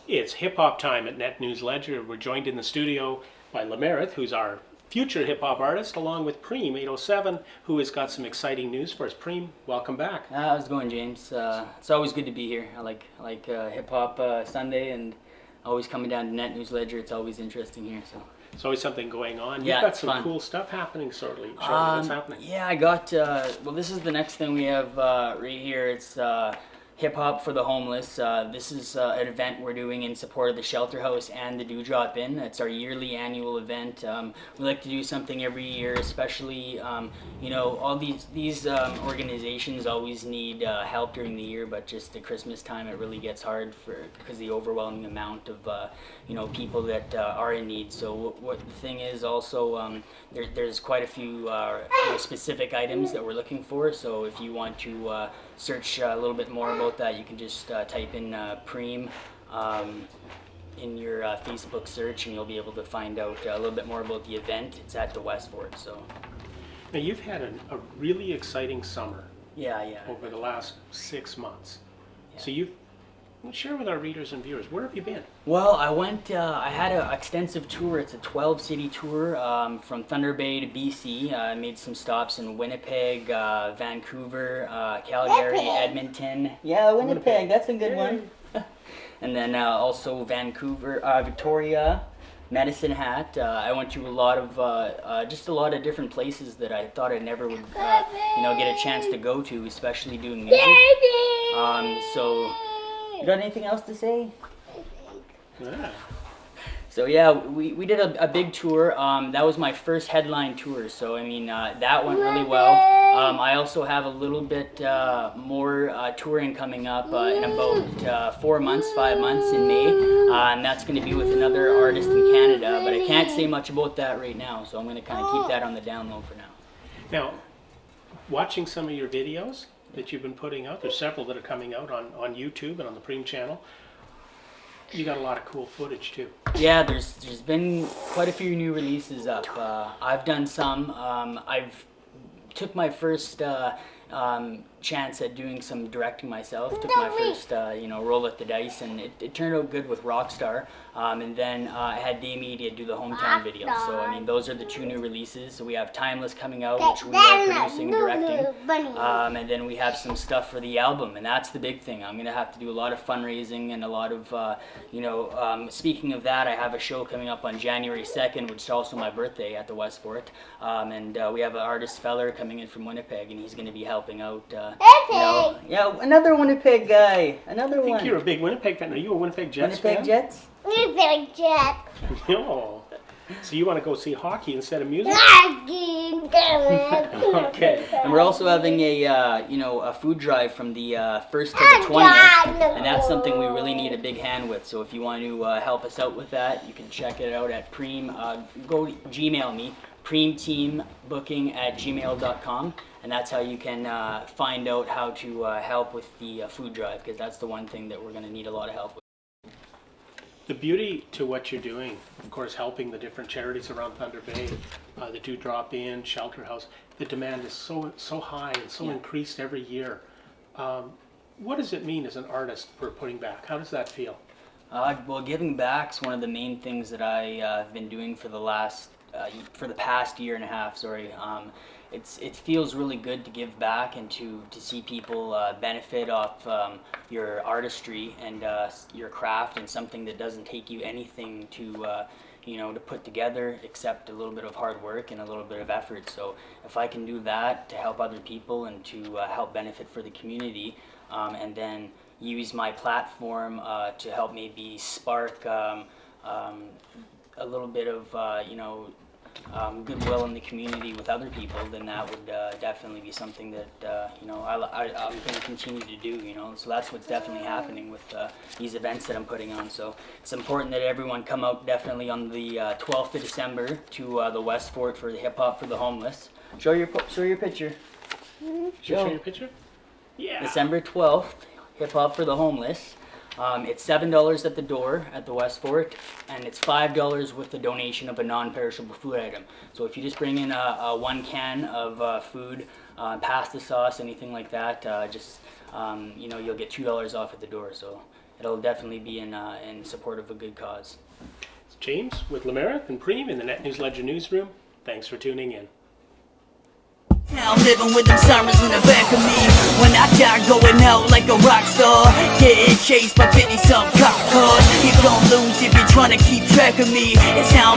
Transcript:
It's hip hop time at Net News Ledger. We're joined in the studio by Lamerith, who's our future hip hop artist, along with Preme 807, who has got some exciting news for us. Preme, welcome back. How's it going, James? It's always good to be here. I like hip hop Sunday, and always coming down to Net News Ledger. It's always interesting here. So There's always something going on. Yeah, You've got it's some fun. cool stuff happening shortly. What's happening? Yeah, I got. Well, this is the next thing we have right here. It's hip hop for the homeless. This is an event we're doing in support of the Shelter House and the Drop In. It's our yearly annual event. We like to do something every year, especially all these organizations always need help during the year, but just at Christmas time it really gets hard because the overwhelming amount of people that are in need. So what the thing is also there's quite a few specific items that we're looking for. So if you want to search a little bit more about that, you can just type in Preme in your Facebook search, and you'll be able to find out a little bit more about the event. It's at the West Fort. So Now, you've had a really exciting summer yeah. over the last 6 months. So share with our readers and viewers, where have you been? Well, I had an extensive tour. It's a 12-city tour from Thunder Bay to BC. I made some stops in Winnipeg, Vancouver, Calgary, Edmonton. Yeah, Winnipeg, that's a good one. And then also Vancouver, Victoria, Medicine Hat. I went to a lot of different places that I thought I never would get a chance to go to, especially doing music. So you got anything else to say? Yeah. So yeah, we did a big tour. That was my first headline tour, so I mean that went really well. I also have a little bit more touring coming up in about 5 months in May, and that's going to be with another artist in Canada. But I can't say much about that right now, so I'm going to kind of keep that on the down low for now. Now, watching some of your videos that you've been putting out, there's several that are coming out on YouTube and on the Preme channel. You got a lot of cool footage too. Yeah, there's been quite a few new releases up. I've done some. I've took my first chance at doing some directing myself. Took my first roll at the dice, and it turned out good with Rockstar. And then I had Day Media do the hometown video. So I mean, those are the 2 new releases. So we have Timeless coming out, which we are producing and directing. And then we have some stuff for the album, and that's the big thing. I'm gonna have to do a lot of fundraising and a lot of speaking of that, I have a show coming up on January 2nd, which is also my birthday, at the West Fort. And we have an artist feller coming in from Winnipeg, and he's gonna be helping out. Yeah, another Winnipeg guy. Another one. I think you're a big Winnipeg fan. Are you a Winnipeg Jets Winnipeg fan? Jets? Winnipeg Jets. No. So you want to go see hockey instead of music? Okay. And we're also having a food drive from the 1st to the 20th, and that's something we really need a big hand with. So if you want to help us out with that, you can check it out at Preme. Go Gmail me, premeteambooking@gmail.com, and that's how you can find out how to help with the food drive, because that's the one thing that we're going to need a lot of help with. The beauty to what you're doing, of course, helping the different charities around Thunder Bay, the Drop In, Shelter House, the demand is so high and so increased every year. What does it mean as an artist for putting back? How does that feel? Well, giving back is one of the main things that I've been doing for the past year and a half. It feels really good to give back and to see people benefit off your artistry and your craft, and something that doesn't take you anything to put together except a little bit of hard work and a little bit of effort. So if I can do that to help other people and to help benefit for the community, and then use my platform to help maybe spark a little bit of goodwill in the community with other people, then that would definitely be something that I'm going to continue to do. So that's what's definitely happening with these events that I'm putting on. So it's important that everyone come out definitely on the 12th of December to the West Fort for the Hip Hop for the Homeless. Show your picture. Show your picture? Yeah. December 12th, Hip Hop for the Homeless. It's $7 at the door at the West Fort, and it's $5 with the donation of a non-perishable food item. So if you just bring in a 1 can of food, pasta sauce, anything like that, you'll get $2 off at the door. So it'll definitely be in support of a good cause. It's James with Lemerick and Preme in the Net News Ledger newsroom. Thanks for tuning in. Now living with them sirens in the back of me. When I die, going out like a rock star. Getting chased by 50 some cop cars. You gon' lose if you're trying to keep track of me. It's how